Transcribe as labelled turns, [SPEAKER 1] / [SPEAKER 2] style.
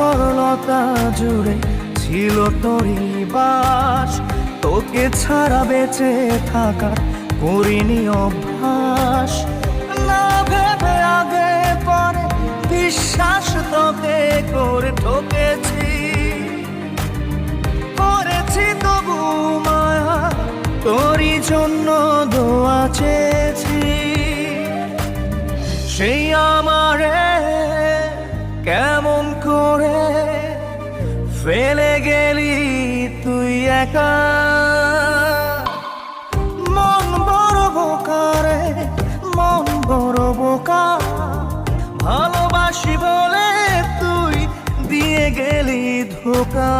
[SPEAKER 1] সরলতা জুড়ে ছিল তোরই বাস। তোকে ছাড়া বেঁচে থাকা করিনি অভ্যাস। না ভেবে আগে পরে বিশ্বাস তোকে করে ঠকেছি, করেছি তবু মায়া তোরই জন্য দোয়া চেয়েছি। সেই আমারে কেমন করে ফেলে গেলি তুই একা। মন বড় বোকা রে, মন বড় বোকা, ভালোবাসি বলে তুই দিয়ে গেলি ধোঁকা।